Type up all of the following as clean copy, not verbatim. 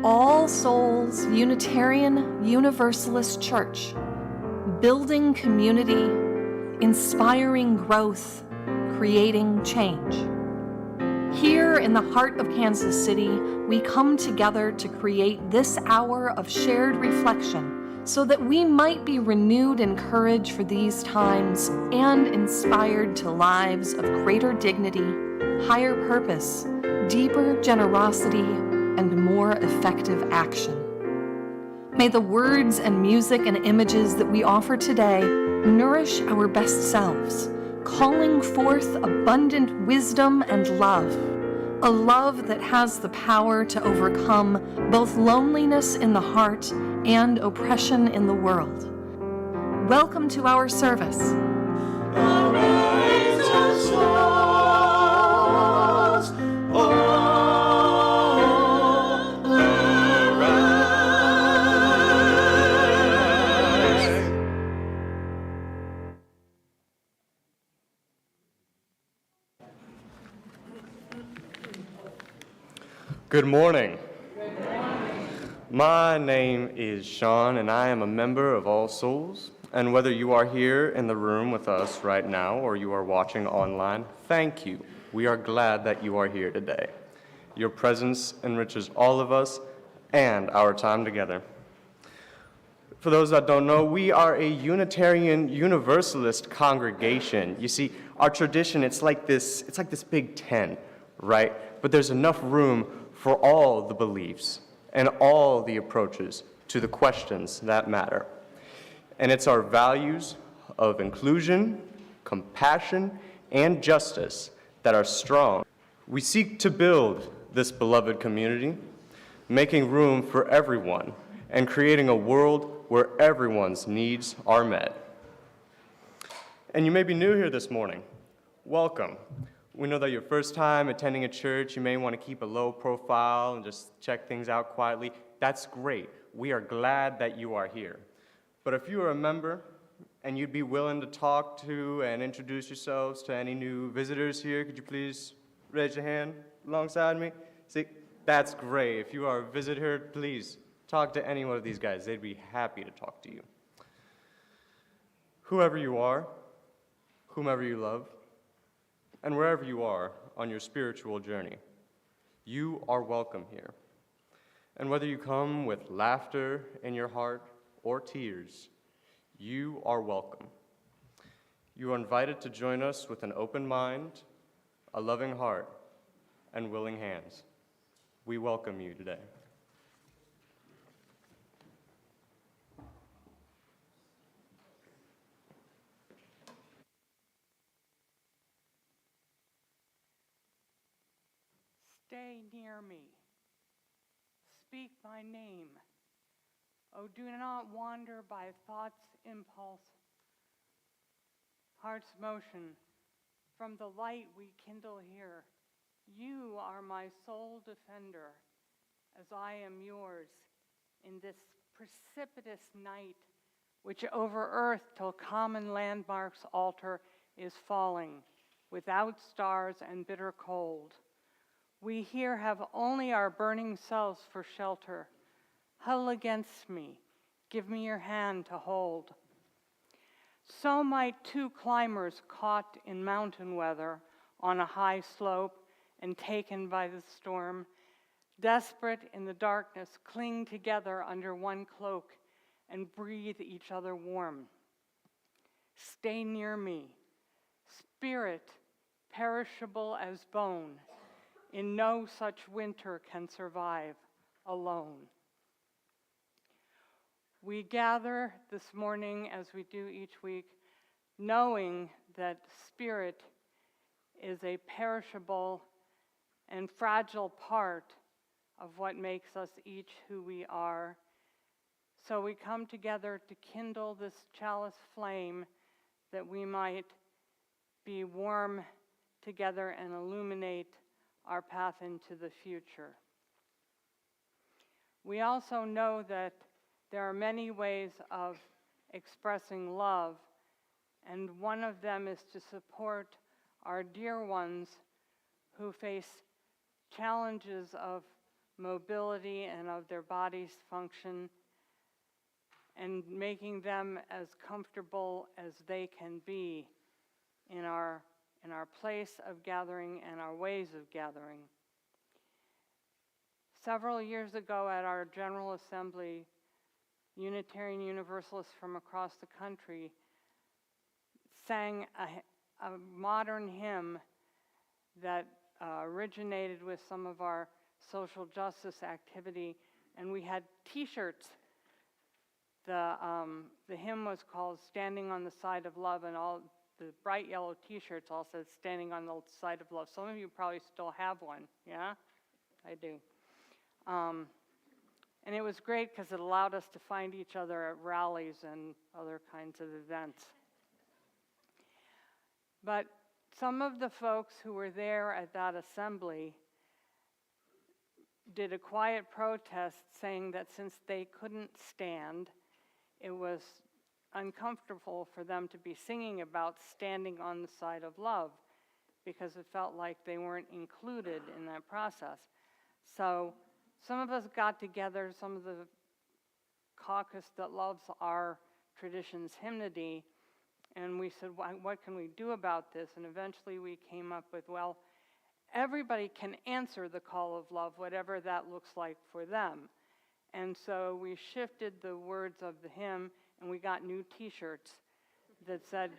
All Souls Unitarian Universalist Church, building community, inspiring growth, creating change. Here in the heart of Kansas City, we come together to create this hour of shared reflection so that we might be renewed in courage for these times and inspired to lives of greater dignity, higher purpose, deeper generosity, and more effective action. May the words and music and images that we offer today nourish our best selves, calling forth abundant wisdom and love, a love that has the power to overcome both loneliness in the heart and oppression in the world. Welcome to our service. Arise, O souls, Good morning. My name is Sean, and I am a member of All Souls. And whether you are here in the room with us right now or you are watching online, thank you. We are glad that you are here today. Your presence enriches all of us and our time together. For those that don't know, we are a Unitarian Universalist congregation. You see, our tradition, it's like this big tent, right? But there's enough room for all the beliefs and all the approaches to the questions that matter. And it's our values of inclusion, compassion, and justice that are strong. We seek to build this beloved community, making room for everyone and creating a world where everyone's needs are met. And you may be new here this morning. Welcome. We know that your first time attending a church, you may want to keep a low profile and just check things out quietly. That's great. We are glad that you are here. But if you are a member and you'd be willing to talk to and introduce yourselves to any new visitors here, could you please raise your hand alongside me? See, that's great. If you are a visitor, please talk to any one of these guys. They'd be happy to talk to you. Whoever you are, whomever you love, and wherever you are on your spiritual journey, you are welcome here. And whether you come with laughter in your heart or tears, you are welcome. You are invited to join us with an open mind, a loving heart, and willing hands. We welcome you today. Stay near me. Speak my name. Oh, do not wander by thought's impulse, heart's motion. From the light we kindle here, you are my sole defender, as I am yours in this precipitous night, which over earth till common landmarks alter is falling, without stars and bitter cold. We here have only our burning selves for shelter. Huddle against me, give me your hand to hold. So might two climbers caught in mountain weather on a high slope and taken by the storm, desperate in the darkness, cling together under one cloak and breathe each other warm. Stay near me, spirit perishable as bone, in no such winter can survive alone. We gather this morning, as we do each week, knowing that spirit is a perishable and fragile part of what makes us each who we are. So we come together to kindle this chalice flame that we might be warm together and illuminate our path into the future. We also know that there are many ways of expressing love, and one of them is to support our dear ones who face challenges of mobility and of their body's function, and making them as comfortable as they can be in our place of gathering and our ways of gathering. Several years ago at our General Assembly, Unitarian Universalists from across the country sang a modern hymn that originated with some of our social justice activity, and we had t-shirts. The hymn was called Standing on the Side of Love, and all the bright yellow t-shirts all said Standing on the Side of Love. Some of you probably still have one, yeah? I do. And it was great because it allowed us to find each other at rallies and other kinds of events. But some of the folks who were there at that assembly did a quiet protest saying that since they couldn't stand, it was uncomfortable for them to be singing about standing on the side of love because it felt like they weren't included in that process. So some of us got together, some of the caucus that loves our tradition's hymnody, and we said, what can we do about this? And eventually we came up with, well, everybody can answer the call of love, whatever that looks like for them. And so we shifted the words of the hymn, and we got new t-shirts that said,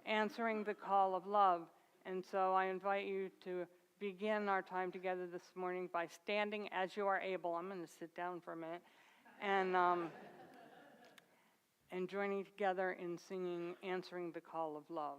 answering the call of love. And so I invite you to begin our time together this morning by standing as you are able. I'm going to sit down for a minute. And joining together in singing Answering the Call of Love.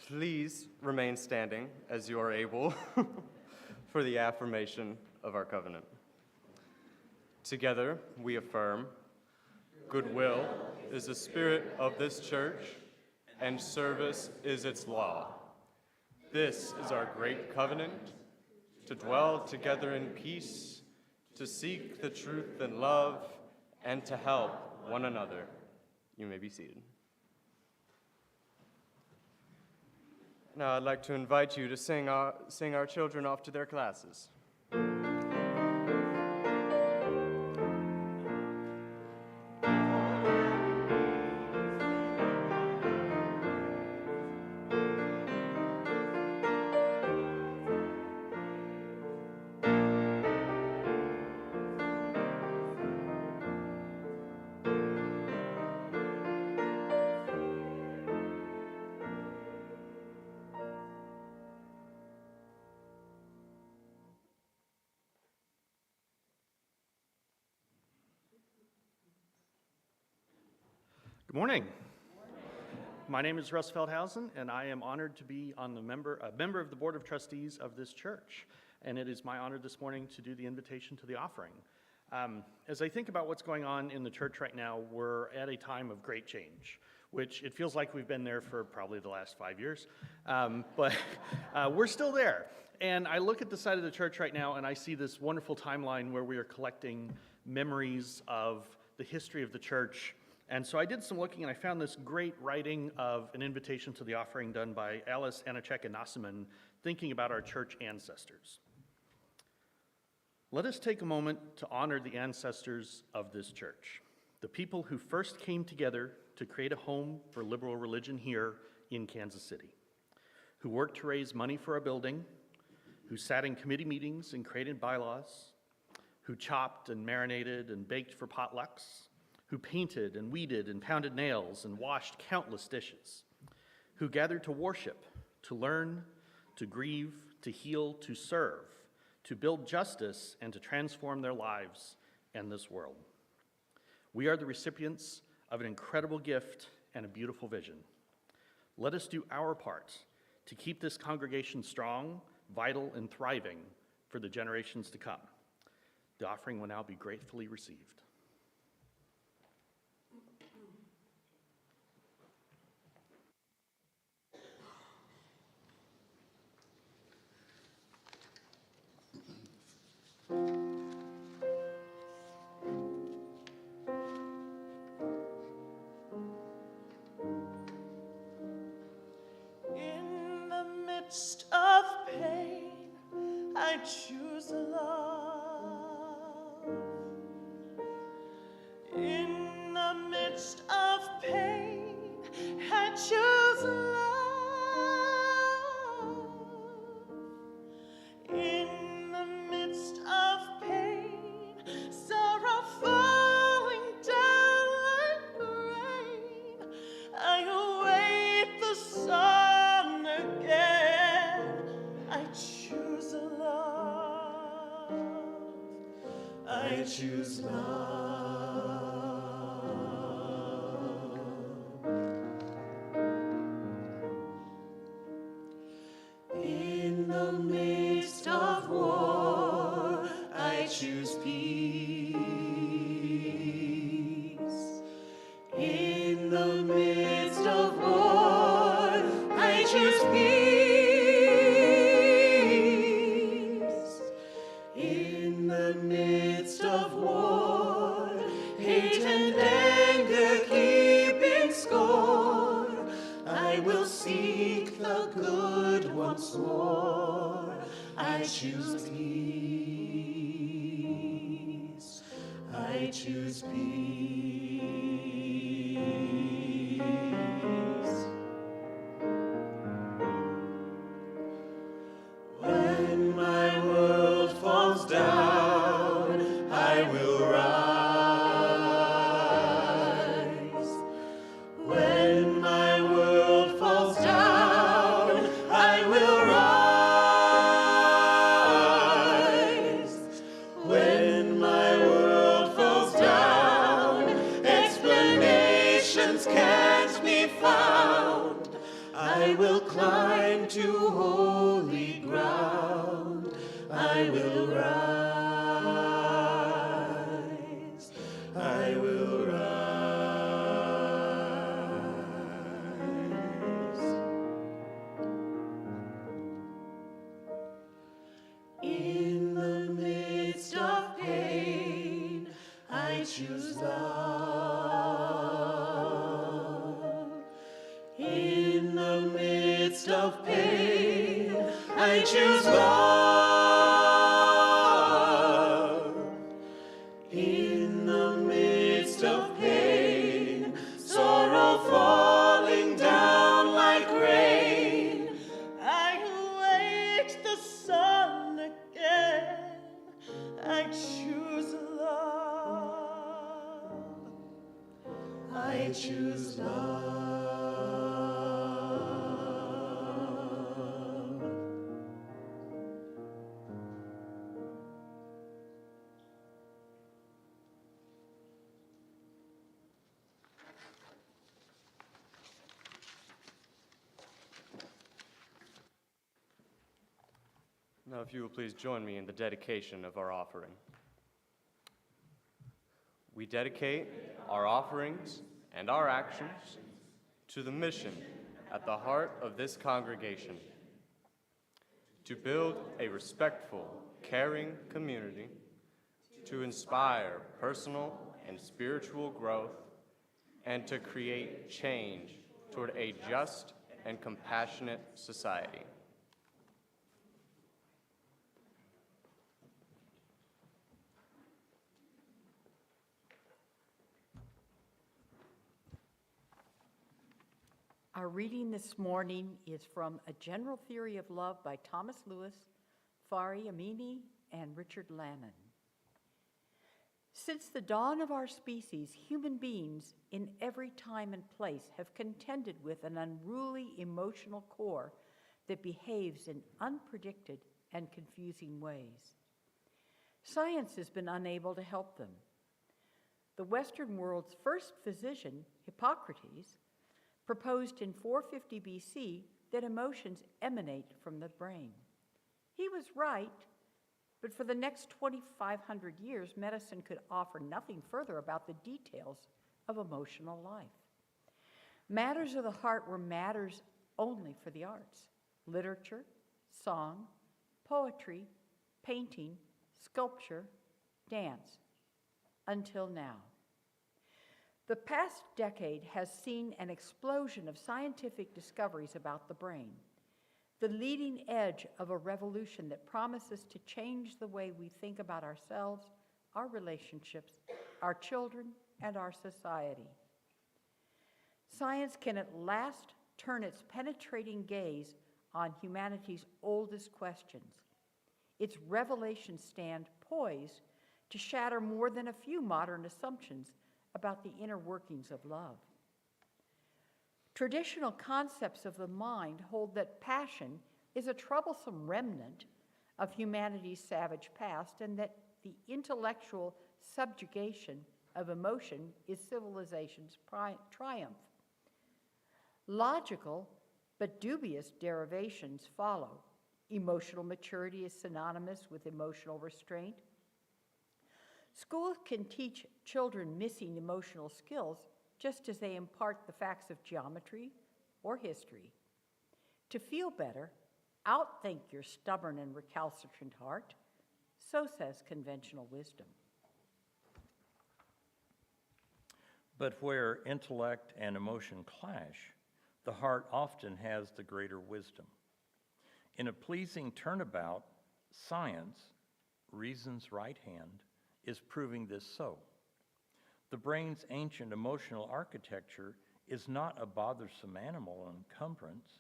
Please remain standing as you are able for the affirmation of our covenant. Together we affirm, goodwill is the spirit of this church, and service is its law. This is our great covenant, to dwell together in peace, to seek the truth and love, and to help one another. You may be seated. Now I'd like to invite you to sing our children off to their classes. Good morning. My name is Russ Feldhausen, and I am honored to be a member of the Board of Trustees of this church. And it is my honor this morning to do the invitation to the offering. As I think about what's going on in the church right now, we're at a time of great change, which it feels like we've been there for probably the last 5 years, but we're still there. And I look at the side of the church right now, and I see this wonderful timeline where we are collecting memories of the history of the church. And so I did some looking, and I found this great writing of an invitation to the offering done by Alice Anachek and Nasseman, thinking about our church ancestors. Let us take a moment to honor the ancestors of this church, the people who first came together to create a home for liberal religion here in Kansas City, who worked to raise money for a building, who sat in committee meetings and created bylaws, who chopped and marinated and baked for potlucks, who painted and weeded and pounded nails and washed countless dishes, who gathered to worship, to learn, to grieve, to heal, to serve, to build justice, and to transform their lives and this world. We are the recipients of an incredible gift and a beautiful vision. Let us do our part to keep this congregation strong, vital, and thriving for the generations to come. The offering will now be gratefully received. In the midst of pain, I choose love. In the midst of pain, I choose love. In the midst of pain, sorrow falling down like rain, I await the sun again. I choose love. I choose love. In the midst of war, I choose peace. In the midst of war, I choose peace. In the midst of war, hate and anger keeping score, I will seek the good once more. I choose peace. I choose peace. When my world falls down, I will rise. When my world falls down, I will rise. When my world falls down, explanations can't be found. I will climb to holy ground. I will rise. I will rise. In the midst of pain, I choose love. In the midst of pain, I choose love. In the midst of pain, sorrow falling down like rain, I await the sun again. I choose love. I choose love. Now, if you will please join me in the dedication of our offering. We dedicate our offerings and our actions to the mission at the heart of this congregation, to build a respectful, caring community, to inspire personal and spiritual growth, and to create change toward a just and compassionate society. Our reading this morning is from A General Theory of Love by Thomas Lewis, Fari Amini, and Richard Lannon. Since the dawn of our species, human beings in every time and place have contended with an unruly emotional core that behaves in unpredicted and confusing ways. Science has been unable to help them. The Western world's first physician, Hippocrates, proposed in 450 BC that emotions emanate from the brain. He was right, but for the next 2,500 years, medicine could offer nothing further about the details of emotional life. Matters of the heart were matters only for the arts: literature, song, poetry, painting, sculpture, dance, until now. The past decade has seen an explosion of scientific discoveries about the brain, the leading edge of a revolution that promises to change the way we think about ourselves, our relationships, our children, and our society. Science can at last turn its penetrating gaze on humanity's oldest questions. Its revelations stand poised to shatter more than a few modern assumptions about the inner workings of love. Traditional concepts of the mind hold that passion is a troublesome remnant of humanity's savage past, and that the intellectual subjugation of emotion is civilization's triumph. Logical but dubious derivations follow. Emotional maturity is synonymous with emotional restraint. Schools can teach children missing emotional skills just as they impart the facts of geometry or history. To feel better, outthink your stubborn and recalcitrant heart, so says conventional wisdom. But where intellect and emotion clash, the heart often has the greater wisdom. In a pleasing turnabout, science, reason's right hand, is proving this so. The brain's ancient emotional architecture is not a bothersome animal encumbrance.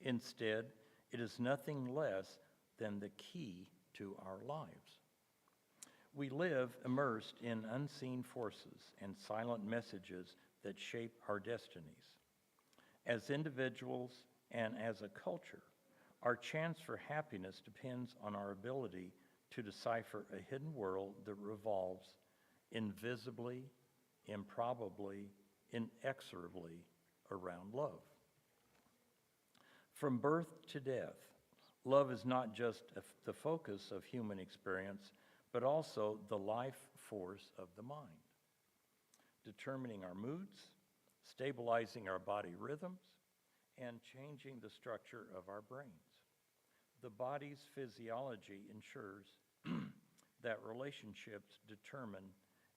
Instead, it is nothing less than the key to our lives. We live immersed in unseen forces and silent messages that shape our destinies. As individuals and as a culture, our chance for happiness depends on our ability to decipher a hidden world that revolves invisibly, improbably, inexorably around love. From birth to death, love is not just the focus of human experience, but also the life force of the mind, determining our moods, stabilizing our body rhythms, and changing the structure of our brains. The body's physiology ensures that relationships determine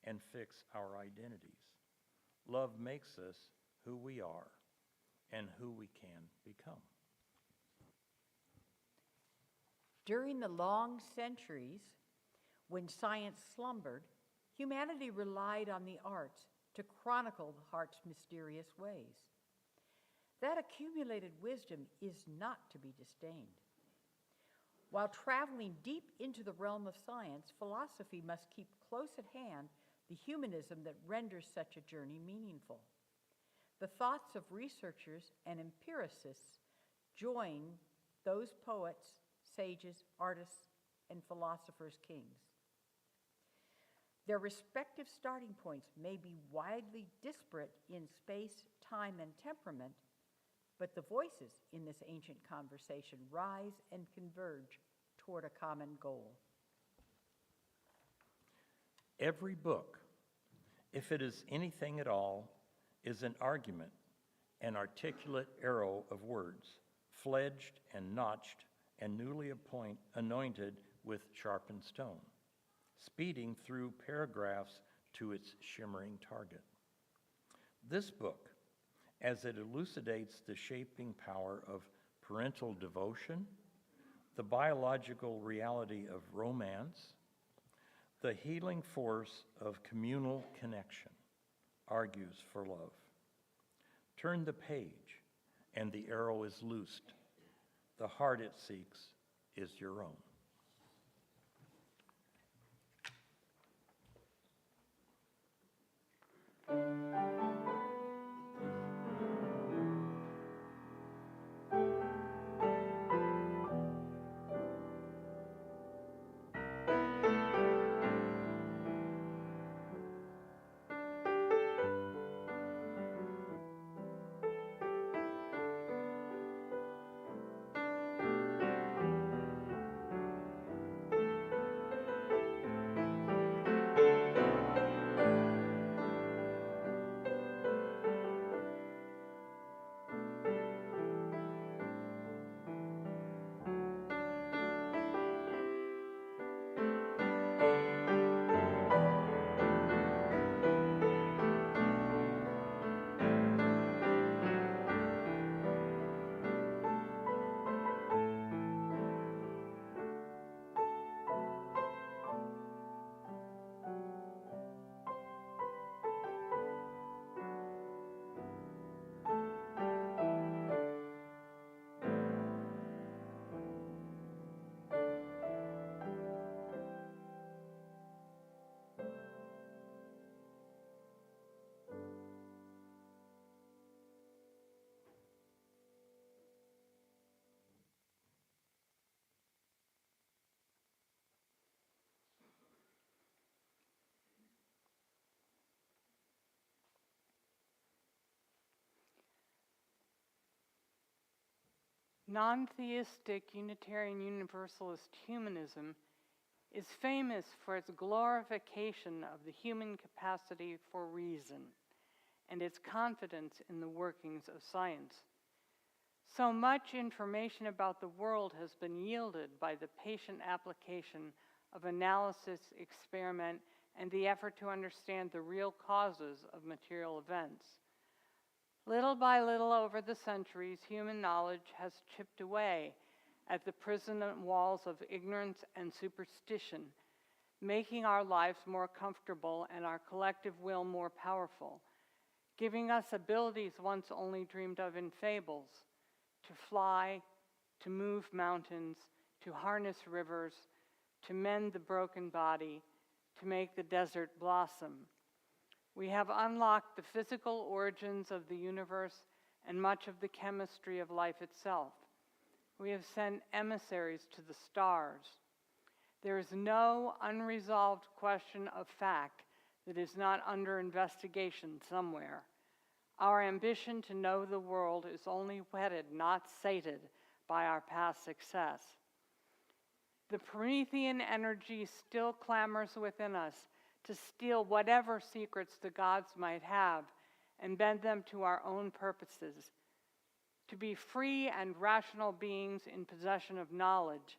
and fix our identities. Love makes us who we are and who we can become. During the long centuries, when science slumbered, humanity relied on the arts to chronicle the heart's mysterious ways. That accumulated wisdom is not to be disdained. While traveling deep into the realm of science, philosophy must keep close at hand the humanism that renders such a journey meaningful. The thoughts of researchers and empiricists join those poets, sages, artists, and philosophers' kings. Their respective starting points may be widely disparate in space, time, and temperament, but the voices in this ancient conversation rise and converge toward a common goal. Every book, if it is anything at all, is an argument, an articulate arrow of words, fledged and notched and newly anointed with sharpened stone, speeding through paragraphs to its shimmering target. This book, as it elucidates the shaping power of parental devotion, the biological reality of romance, the healing force of communal connection, argues for love. Turn the page, and the arrow is loosed. The heart it seeks is your own. Non-theistic Unitarian Universalist humanism is famous for its glorification of the human capacity for reason and its confidence in the workings of science. So much information about the world has been yielded by the patient application of analysis, experiment, and the effort to understand the real causes of material events. Little by little over the centuries, human knowledge has chipped away at the prison walls of ignorance and superstition, making our lives more comfortable and our collective will more powerful, giving us abilities once only dreamed of in fables, to fly, to move mountains, to harness rivers, to mend the broken body, to make the desert blossom. We have unlocked the physical origins of the universe and much of the chemistry of life itself. We have sent emissaries to the stars. There is no unresolved question of fact that is not under investigation somewhere. Our ambition to know the world is only whetted, not sated, by our past success. The Promethean energy still clamors within us to steal whatever secrets the gods might have and bend them to our own purposes. To be free and rational beings in possession of knowledge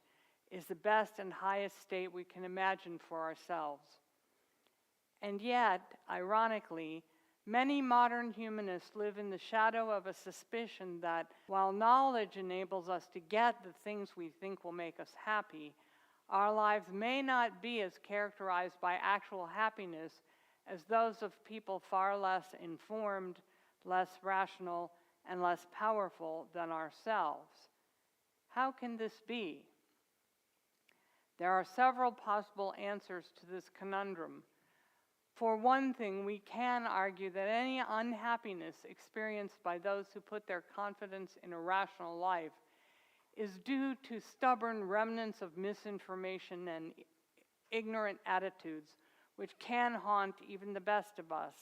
is the best and highest state we can imagine for ourselves. And yet, ironically, many modern humanists live in the shadow of a suspicion that while knowledge enables us to get the things we think will make us happy, our lives may not be as characterized by actual happiness as those of people far less informed, less rational, and less powerful than ourselves. How can this be? There are several possible answers to this conundrum. For one thing, we can argue that any unhappiness experienced by those who put their confidence in a rational life is due to stubborn remnants of misinformation and ignorant attitudes which can haunt even the best of us,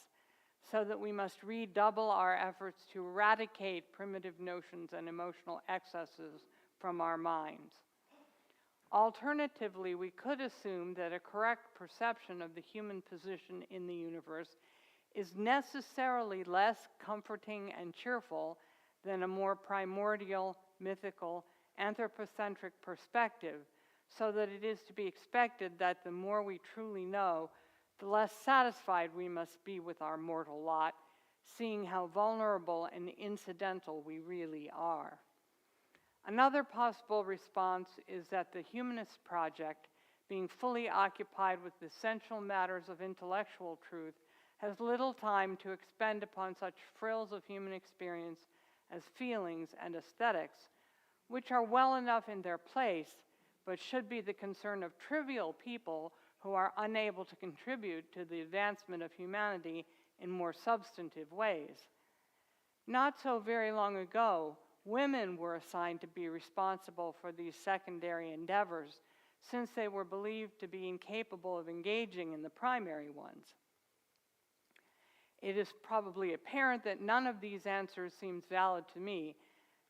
so that we must redouble our efforts to eradicate primitive notions and emotional excesses from our minds. Alternatively, we could assume that a correct perception of the human position in the universe is necessarily less comforting and cheerful than a more primordial, mythical, anthropocentric perspective, so that it is to be expected that the more we truly know, the less satisfied we must be with our mortal lot, seeing how vulnerable and incidental we really are. Another possible response is that the humanist project, being fully occupied with the essential matters of intellectual truth, has little time to expend upon such frills of human experience as feelings and aesthetics, which are well enough in their place, but should be the concern of trivial people who are unable to contribute to the advancement of humanity in more substantive ways. Not so very long ago, women were assigned to be responsible for these secondary endeavors, since they were believed to be incapable of engaging in the primary ones. It is probably apparent that none of these answers seems valid to me,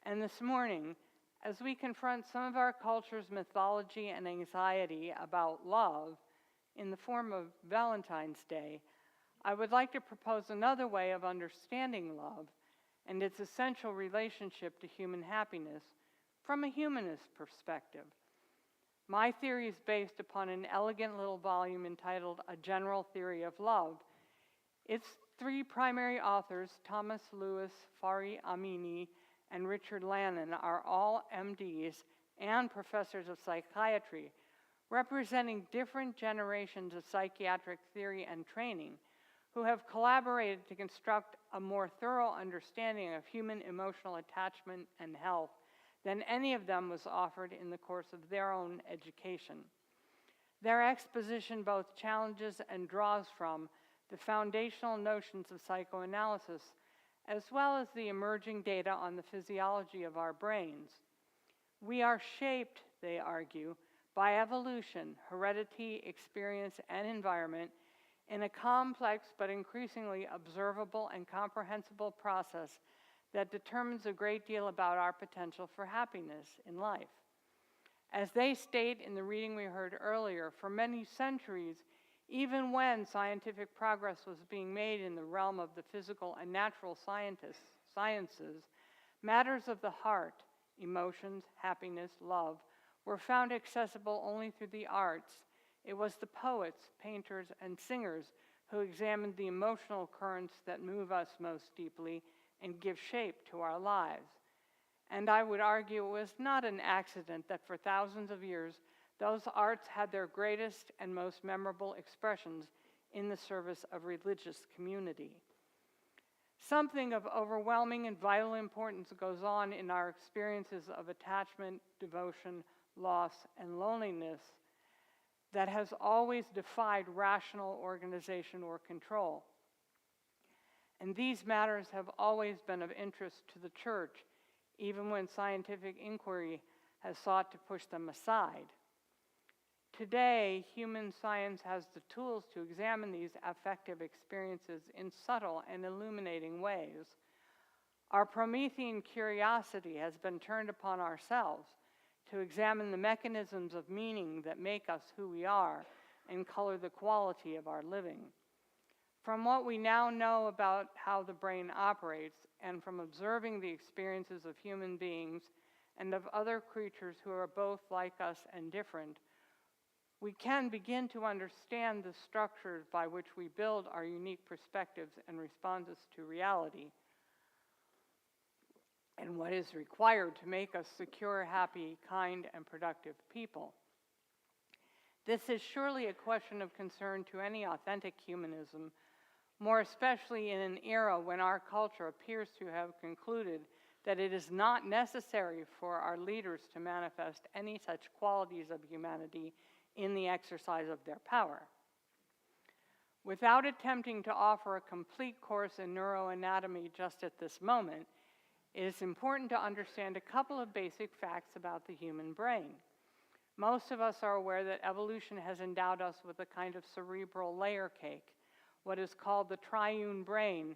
and this morning, as we confront some of our culture's mythology and anxiety about love in the form of Valentine's Day, I would like to propose another way of understanding love and its essential relationship to human happiness from a humanist perspective. My theory is based upon an elegant little volume entitled A General Theory of Love. Its three primary authors, Thomas Lewis, Fari Amini, and Richard Lannon, are all MDs and professors of psychiatry, representing different generations of psychiatric theory and training, who have collaborated to construct a more thorough understanding of human emotional attachment and health than any of them was offered in the course of their own education. Their exposition both challenges and draws from the foundational notions of psychoanalysis, as well as the emerging data on the physiology of our brains. We are shaped, they argue, by evolution, heredity, experience, and environment in a complex but increasingly observable and comprehensible process that determines a great deal about our potential for happiness in life. As they state in the reading we heard earlier, for many centuries, even when scientific progress was being made in the realm of the physical and natural sciences, matters of the heart, emotions, happiness, love, were found accessible only through the arts. It was the poets, painters, and singers who examined the emotional currents that move us most deeply and give shape to our lives. And I would argue it was not an accident that for thousands of years, those arts had their greatest and most memorable expressions in the service of religious community. Something of overwhelming and vital importance goes on in our experiences of attachment, devotion, loss, and loneliness that has always defied rational organization or control. And these matters have always been of interest to the church, even when scientific inquiry has sought to push them aside. Today, human science has the tools to examine these affective experiences in subtle and illuminating ways. Our Promethean curiosity has been turned upon ourselves to examine the mechanisms of meaning that make us who we are and color the quality of our living. From what we now know about how the brain operates, and from observing the experiences of human beings and of other creatures who are both like us and different, we can begin to understand the structures by which we build our unique perspectives and responses to reality, and what is required to make us secure, happy, kind, and productive people. This is surely a question of concern to any authentic humanism, more especially in an era when our culture appears to have concluded that it is not necessary for our leaders to manifest any such qualities of humanity in the exercise of their power. Without attempting to offer a complete course in neuroanatomy just at this moment, it is important to understand a couple of basic facts about the human brain. Most of us are aware that evolution has endowed us with a kind of cerebral layer cake. What is called the triune brain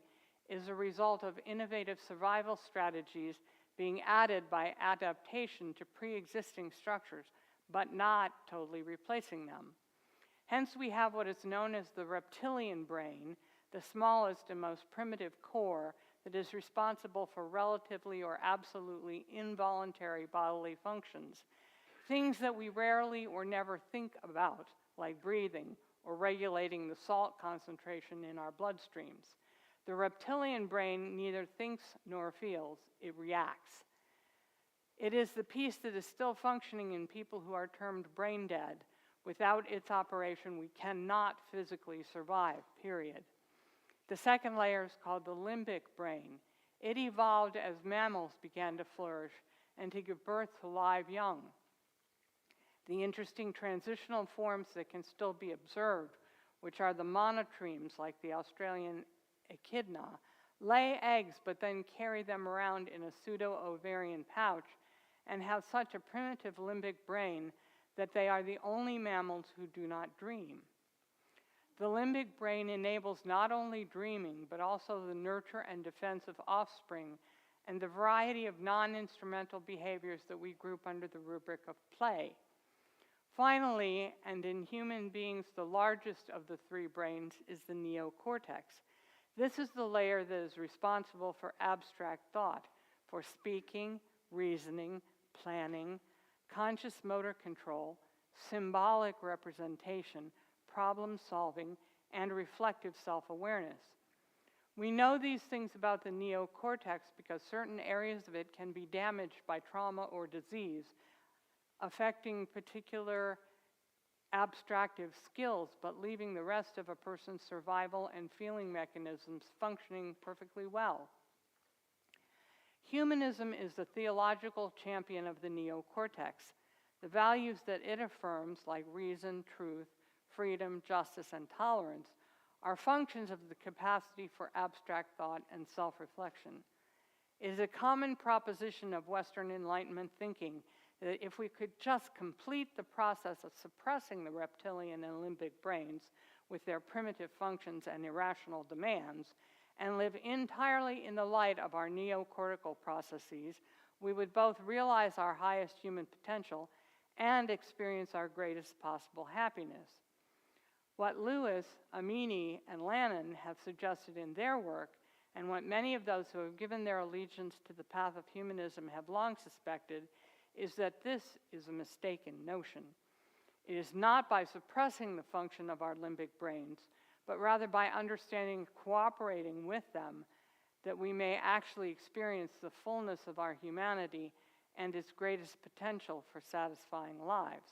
is a result of innovative survival strategies being added by adaptation to pre-existing structures, but not totally replacing them. Hence, we have what is known as the reptilian brain, the smallest and most primitive core that is responsible for relatively or absolutely involuntary bodily functions, things that we rarely or never think about, like breathing or regulating the salt concentration in our bloodstreams. The reptilian brain neither thinks nor feels, it reacts. It is the piece that is still functioning in people who are termed brain dead. Without its operation, we cannot physically survive, period. The second layer is called the limbic brain. It evolved as mammals began to flourish and to give birth to live young. The interesting transitional forms that can still be observed, which are the monotremes, like the Australian echidna, lay eggs but then carry them around in a pseudo-ovarian pouch and have such a primitive limbic brain that they are the only mammals who do not dream. The limbic brain enables not only dreaming, but also the nurture and defense of offspring and the variety of non-instrumental behaviors that we group under the rubric of play. Finally, and in human beings, the largest of the three brains is the neocortex. This is the layer that is responsible for abstract thought, for speaking, reasoning, planning, conscious motor control, symbolic representation, problem solving, and reflective self-awareness. We know these things about the neocortex because certain areas of it can be damaged by trauma or disease, affecting particular abstractive skills, but leaving the rest of a person's survival and feeling mechanisms functioning perfectly well. Humanism is the theological champion of the neocortex. The values that it affirms, like reason, truth, freedom, justice, and tolerance, are functions of the capacity for abstract thought and self-reflection. It is a common proposition of Western Enlightenment thinking that if we could just complete the process of suppressing the reptilian and limbic brains with their primitive functions and irrational demands, and live entirely in the light of our neocortical processes, we would both realize our highest human potential and experience our greatest possible happiness. What Lewis, Amini, and Lannon have suggested in their work, and what many of those who have given their allegiance to the path of humanism have long suspected, is that this is a mistaken notion. It is not by suppressing the function of our limbic brains, but rather by understanding and cooperating with them that we may actually experience the fullness of our humanity and its greatest potential for satisfying lives.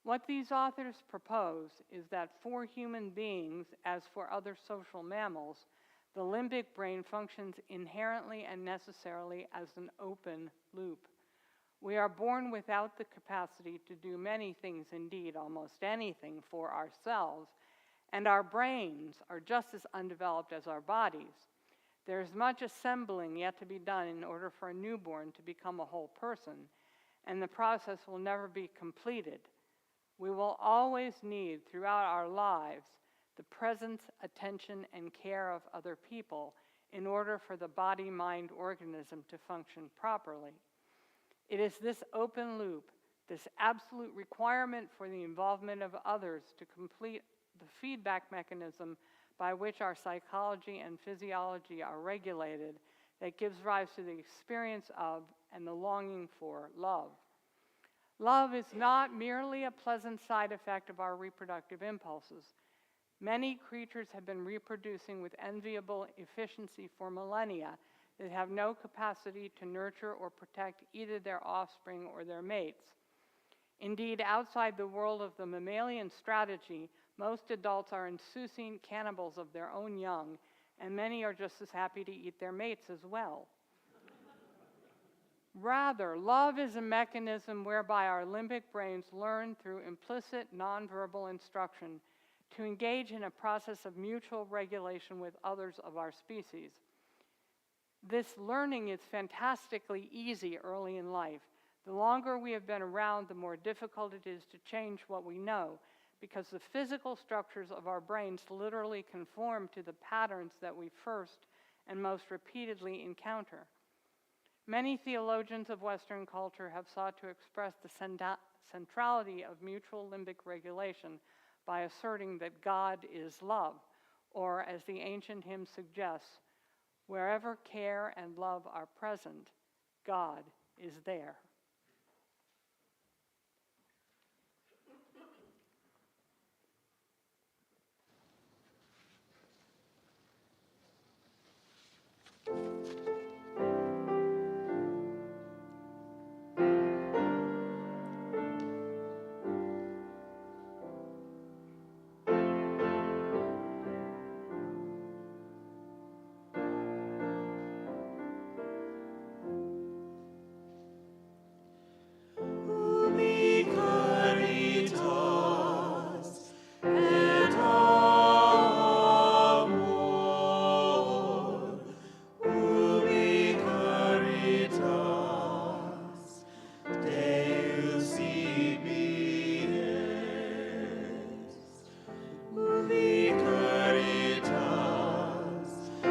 What these authors propose is that for human beings, as for other social mammals, the limbic brain functions inherently and necessarily as an open loop. We are born without the capacity to do many things, indeed almost anything, for ourselves, and our brains are just as undeveloped as our bodies. There is much assembling yet to be done in order for a newborn to become a whole person, and the process will never be completed. We will always need, throughout our lives, the presence, attention, and care of other people in order for the body-mind organism to function properly. It is this open loop, this absolute requirement for the involvement of others to complete the feedback mechanism by which our psychology and physiology are regulated, that gives rise to the experience of and the longing for love. Love is not merely a pleasant side effect of our reproductive impulses. Many creatures have been reproducing with enviable efficiency for millennia that have no capacity to nurture or protect either their offspring or their mates. Indeed, outside the world of the mammalian strategy, most adults are insouciant cannibals of their own young, and many are just as happy to eat their mates as well. Rather, love is a mechanism whereby our limbic brains learn through implicit nonverbal instruction to engage in a process of mutual regulation with others of our species. This learning is fantastically easy early in life. The longer we have been around, the more difficult it is to change what we know, because the physical structures of our brains literally conform to the patterns that we first and most repeatedly encounter. Many theologians of Western culture have sought to express the centrality of mutual limbic regulation by asserting that God is love, or as the ancient hymn suggests, wherever care and love are present, God is there. Ubi caritas et amor, ubi caritas Deus ibies, ubi caritas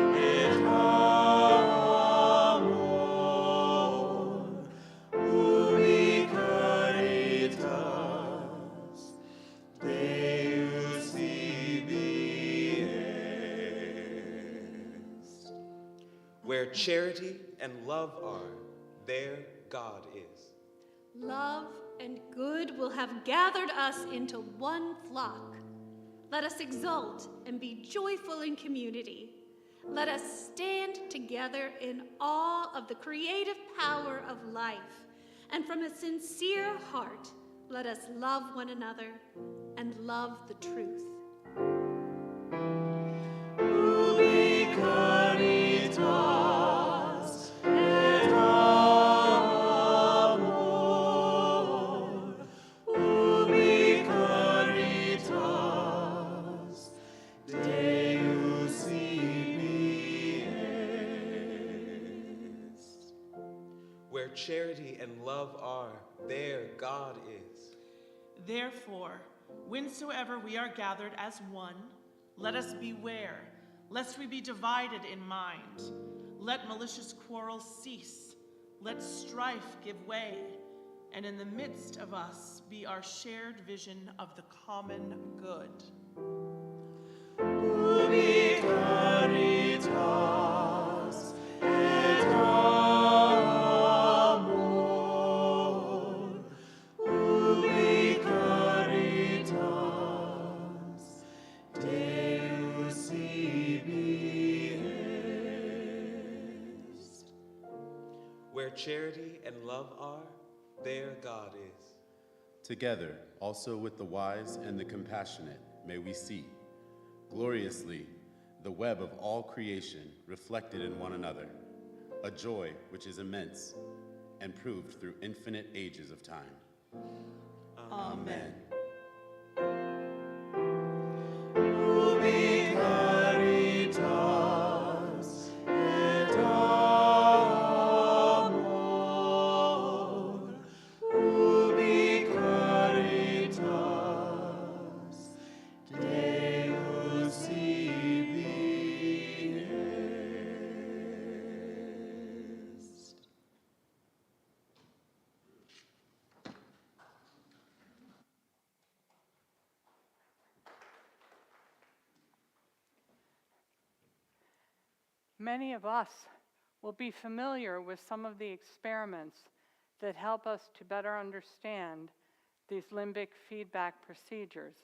et amor, ubi caritas Deus ibies. Where charity and love are, there God is. Love and good will have gathered us into one flock. Let us exult and be joyful in community. Let us stand together in awe of the creative power of life. And from a sincere heart, let us love one another and love the truth. Ubi caritas et amor, ubi caritas Deus ibies. Where charity and love are, there God is. Therefore, whensoever we are gathered as one, let us beware, lest we be divided in mind. Let malicious quarrels cease, let strife give way, and in the midst of us be our shared vision of the common good. Ubi caritas et amor, ubi caritas Deus ibies. Where charity and love are, there God is. Together, also with the wise and the compassionate, may we see gloriously the web of all creation reflected in one another, a joy which is immense and proved through infinite ages of time. Amen. Ubi caritas et amor, ubi caritas Deus ibies. Many of us will be familiar with some of the experiments that help us to better understand these limbic feedback procedures.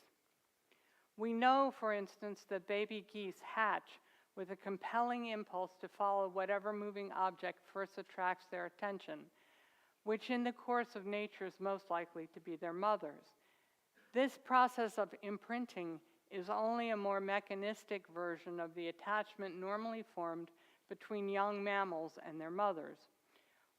We know, for instance, that baby geese hatch with a compelling impulse to follow whatever moving object first attracts their attention, which in the course of nature is most likely to be their mothers. This process of imprinting is only a more mechanistic version of the attachment normally formed between young mammals and their mothers.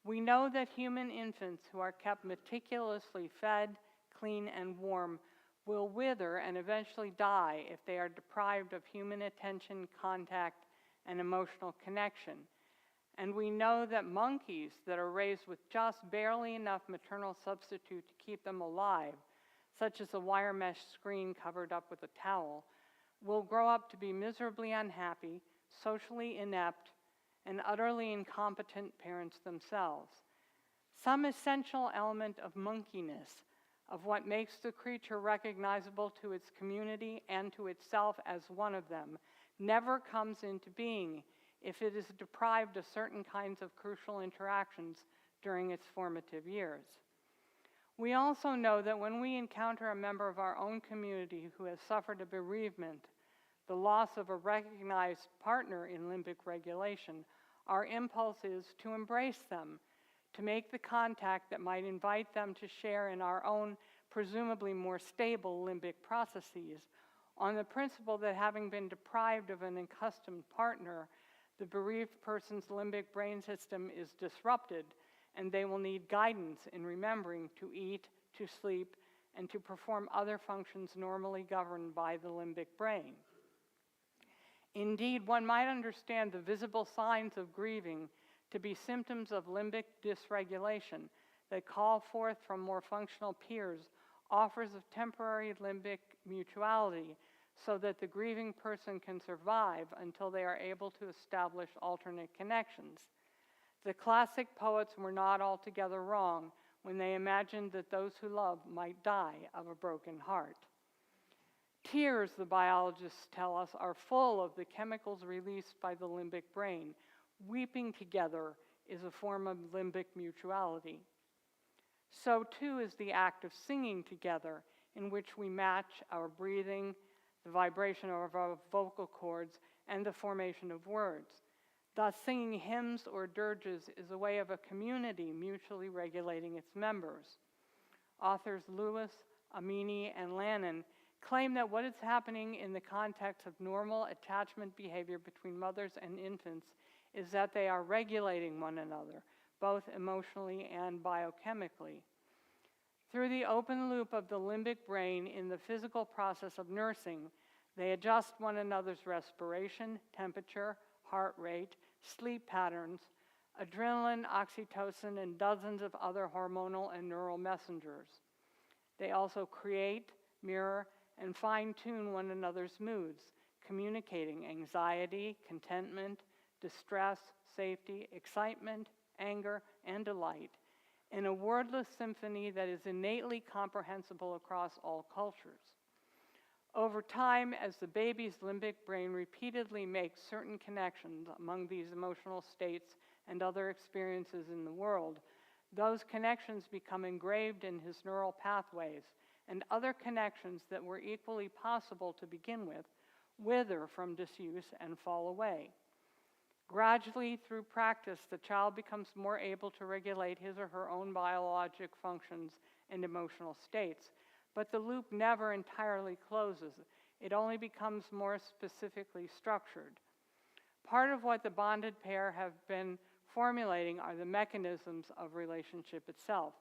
We know that human infants who are kept meticulously fed, clean, and warm will wither and eventually die if they are deprived of human attention, contact, and emotional connection. And we know that monkeys that are raised with just barely enough maternal substitute to keep them alive, such as a wire mesh screen covered up with a towel, will grow up to be miserably unhappy, socially inept, and utterly incompetent parents themselves. Some essential element of monkeyness, of what makes the creature recognizable to its community and to itself as one of them, never comes into being if it is deprived of certain kinds of crucial interactions during its formative years. We also know that when we encounter a member of our own community who has suffered a bereavement, the loss of a recognized partner in limbic regulation, our impulse is to embrace them, to make the contact that might invite them to share in our own presumably more stable limbic processes, on the principle that having been deprived of an accustomed partner, the bereaved person's limbic brain system is disrupted, and they will need guidance in remembering to eat, to sleep, and to perform other functions normally governed by the limbic brain. Indeed, one might understand the visible signs of grieving to be symptoms of limbic dysregulation that call forth from more functional peers offers of temporary limbic mutuality so that the grieving person can survive until they are able to establish alternate connections. The classic poets were not altogether wrong when they imagined that those who love might die of a broken heart. Tears, the biologists tell us, are full of the chemicals released by the limbic brain. Weeping together is a form of limbic mutuality. So too is the act of singing together, in which we match our breathing, the vibration of our vocal cords, and the formation of words. Thus, singing hymns or dirges is a way of a community mutually regulating its members. Authors Lewis, Amini, and Lannon claim that what is happening in the context of normal attachment behavior between mothers and infants is that they are regulating one another, both emotionally and biochemically. Through the open loop of the limbic brain in the physical process of nursing, they adjust one another's respiration, temperature, heart rate, sleep patterns, adrenaline, oxytocin, and dozens of other hormonal and neural messengers. They also create, mirror, and fine-tune one another's moods, communicating anxiety, contentment, distress, safety, excitement, anger, and delight in a wordless symphony that is innately comprehensible across all cultures. Over time, as the baby's limbic brain repeatedly makes certain connections among these emotional states and other experiences in the world, those connections become engraved in his neural pathways, and other connections that were equally possible to begin with wither from disuse and fall away. Gradually, through practice, the child becomes more able to regulate his or her own biologic functions and emotional states, but the loop never entirely closes. It only becomes more specifically structured. Part of what the bonded pair have been formulating are the mechanisms of relationship itself.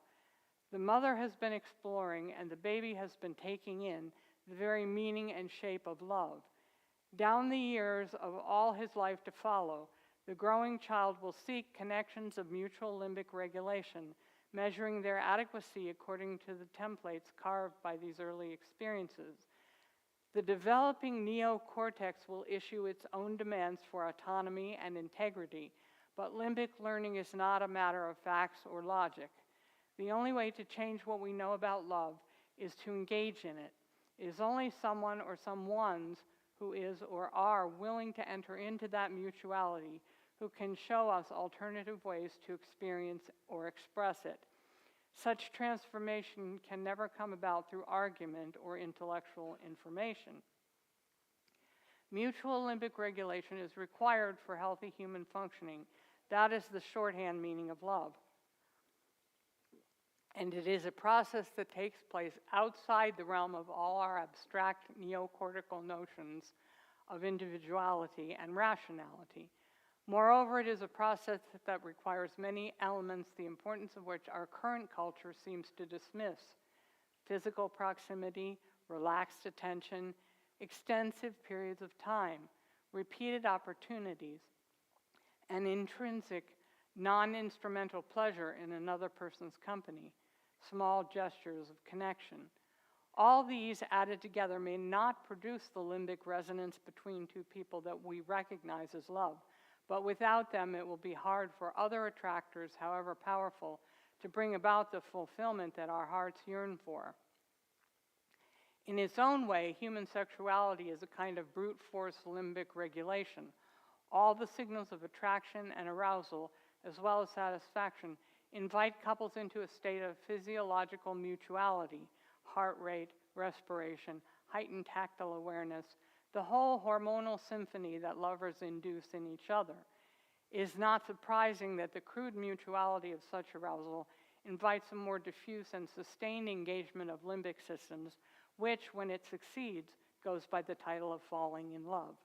The mother has been exploring, and the baby has been taking in, the very meaning and shape of love. Down the years of all his life to follow, the growing child will seek connections of mutual limbic regulation, measuring their adequacy according to the templates carved by these early experiences. The developing neocortex will issue its own demands for autonomy and integrity, but limbic learning is not a matter of facts or logic. The only way to change what we know about love is to engage in it. It is only someone or someones who is or are willing to enter into that mutuality who can show us alternative ways to experience or express it. Such transformation can never come about through argument or intellectual information. Mutual limbic regulation is required for healthy human functioning. That is the shorthand meaning of love. And it is a process that takes place outside the realm of all our abstract neocortical notions of individuality and rationality. Moreover, it is a process that requires many elements, the importance of which our current culture seems to dismiss: physical proximity, relaxed attention, extensive periods of time, repeated opportunities, and intrinsic, non-instrumental pleasure in another person's company, small gestures of connection. All these added together may not produce the limbic resonance between two people that we recognize as love, But without them, it will be hard for other attractors, however powerful, to bring about the fulfillment that our hearts yearn for. In its own way, human sexuality is a kind of brute force limbic regulation. All the signals of attraction and arousal, as well as satisfaction, invite couples into a state of physiological mutuality, heart rate, respiration, heightened tactile awareness, the whole hormonal symphony that lovers induce in each other. It is not surprising that the crude mutuality of such arousal invites a more diffuse and sustained engagement of limbic systems, which, when it succeeds, goes by the title of falling in love.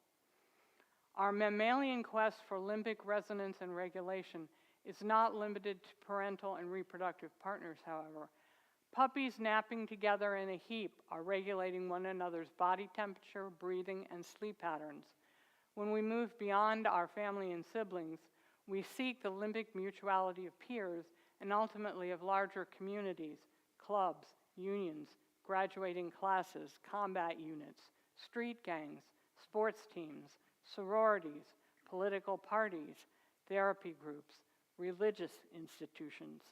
Our mammalian quest for limbic resonance and regulation is not limited to parental and reproductive partners, however. Puppies napping together in a heap are regulating one another's body temperature, breathing, and sleep patterns. When we move beyond our family and siblings, we seek the limbic mutuality of peers and ultimately of larger communities, clubs, unions, graduating classes, combat units, street gangs, sports teams, sororities, political parties, therapy groups, religious institutions.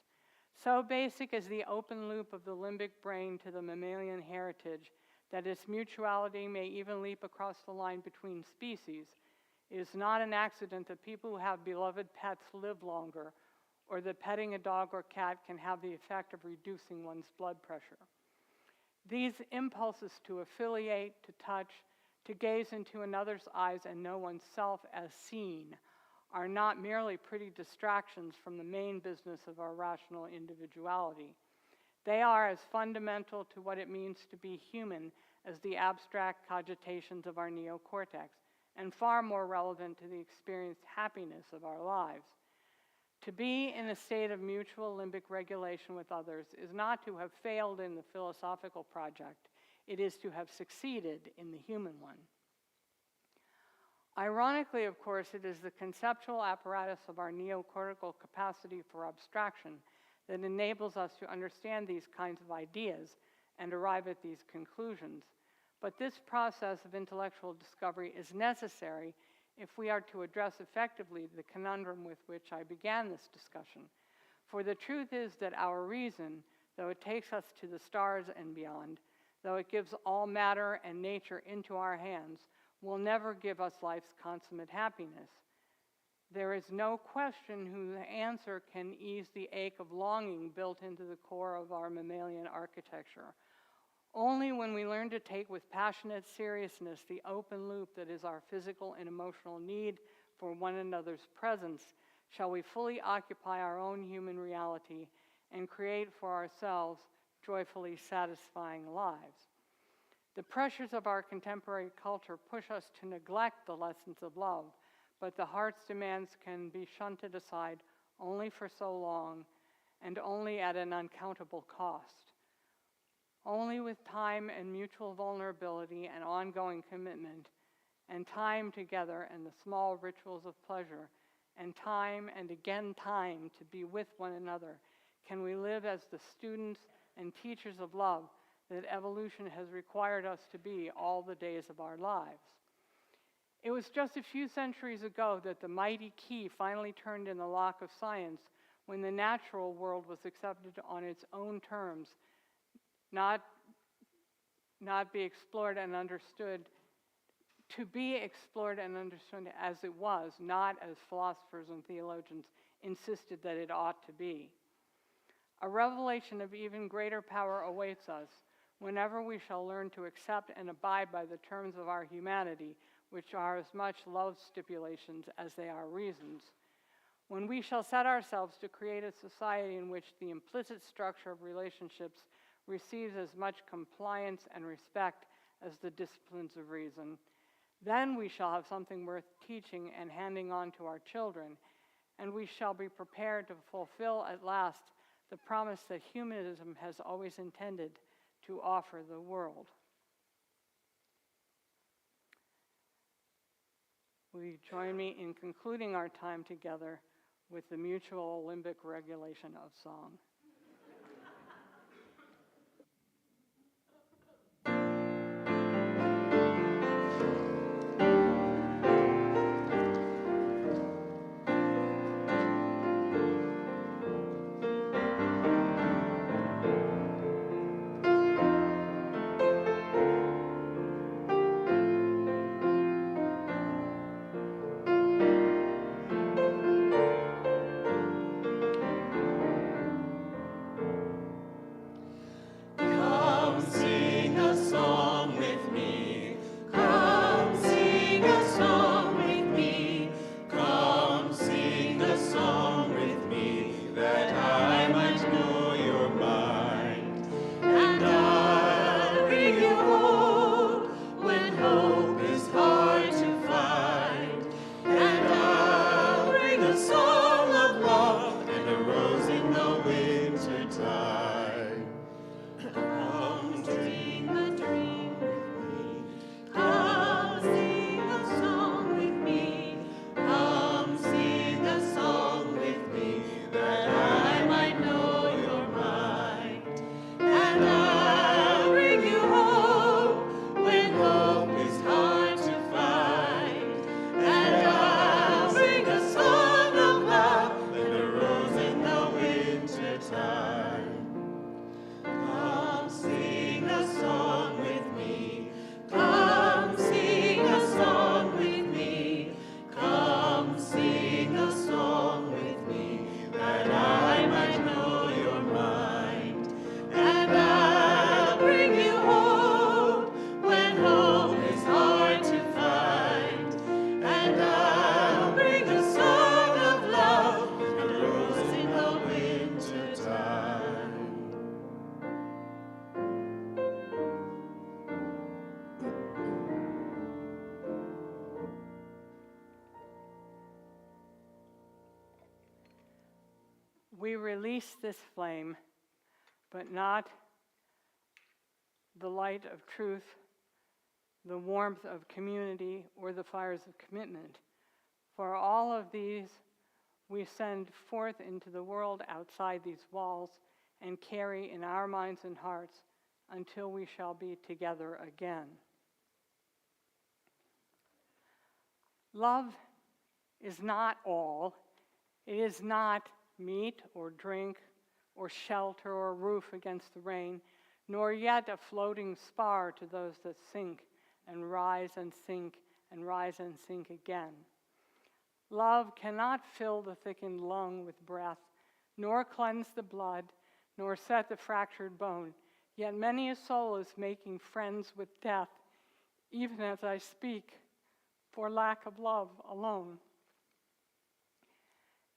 So basic is the open loop of the limbic brain to the mammalian heritage that its mutuality may even leap across the line between species. It is not an accident that people who have beloved pets live longer, or that petting a dog or cat can have the effect of reducing one's blood pressure. These impulses to affiliate, to touch, to gaze into another's eyes and know oneself as seen are not merely pretty distractions from the main business of our rational individuality. They are as fundamental to what it means to be human as the abstract cogitations of our neocortex, and far more relevant to the experienced happiness of our lives. To be in a state of mutual limbic regulation with others is not to have failed in the philosophical project, it is to have succeeded in the human one. Ironically, of course, it is the conceptual apparatus of our neocortical capacity for abstraction that enables us to understand these kinds of ideas and arrive at these conclusions. But this process of intellectual discovery is necessary if we are to address effectively the conundrum with which I began this discussion. For the truth is that our reason, though it takes us to the stars and beyond, though it gives all matter and nature into our hands, will never give us life's consummate happiness. There is no question whose answer can ease the ache of longing built into the core of our mammalian architecture. Only when we learn to take with passionate seriousness the open loop that is our physical and emotional need for one another's presence shall we fully occupy our own human reality and create for ourselves joyfully satisfying lives. The pressures of our contemporary culture push us to neglect the lessons of love, but the heart's demands can be shunted aside only for so long and only at an uncountable cost. Only with time and mutual vulnerability and ongoing commitment, and time together and the small rituals of pleasure, and time and again time to be with one another, can we live as the students and teachers of love that evolution has required us to be all the days of our lives. It was just a few centuries ago that the mighty key finally turned in the lock of science when the natural world was accepted on its own terms, not be explored and understood, to be explored and understood as it was, not as philosophers and theologians insisted that it ought to be. A revelation of even greater power awaits us whenever we shall learn to accept and abide by the terms of our humanity, which are as much love stipulations as they are reasons. When we shall set ourselves to create a society in which the implicit structure of relationships receives as much compliance and respect as the disciplines of reason, then we shall have something worth teaching and handing on to our children, and we shall be prepared to fulfill at last the promise that humanism has always intended to offer the world. Will you join me in concluding our time together with the mutual limbic regulation of song? song of love and a rose in the winter tide. Come dream a dream with me. Come sing a song with me. Come sing a song with me, that I might know your mind. And I'll bring you hope when hope is hard to find. And I'll bring a song of love and a rose in the winter time. Come sing a song with me. Come sing a song with me. Come sing a song with me, that I might know your mind. And I'll bring you hope when hope is hard to find. And I'll bring a song of love and a rose in the winter time. We release this flame, but not the light of truth, the warmth of community, or the fires of commitment. For all of these, we send forth into the world outside these walls and carry in our minds and hearts until we shall be together again. Love is not all. It is not meat or drink or shelter or roof against the rain, nor yet a floating spar to those that sink and rise and sink and rise and sink again. Love cannot fill the thickened lung with breath, nor cleanse the blood, nor set the fractured bone. Yet many a soul is making friends with death, even as I speak, for lack of love alone.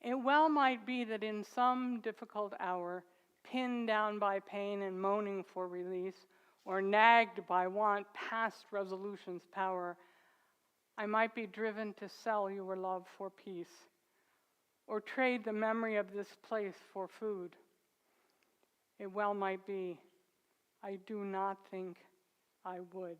It well might be that in some difficult hour, pinned down by pain and moaning for release, or nagged by want past resolution's power, I might be driven to sell your love for peace, or trade the memory of this place for food. It well might be. I do not think I would.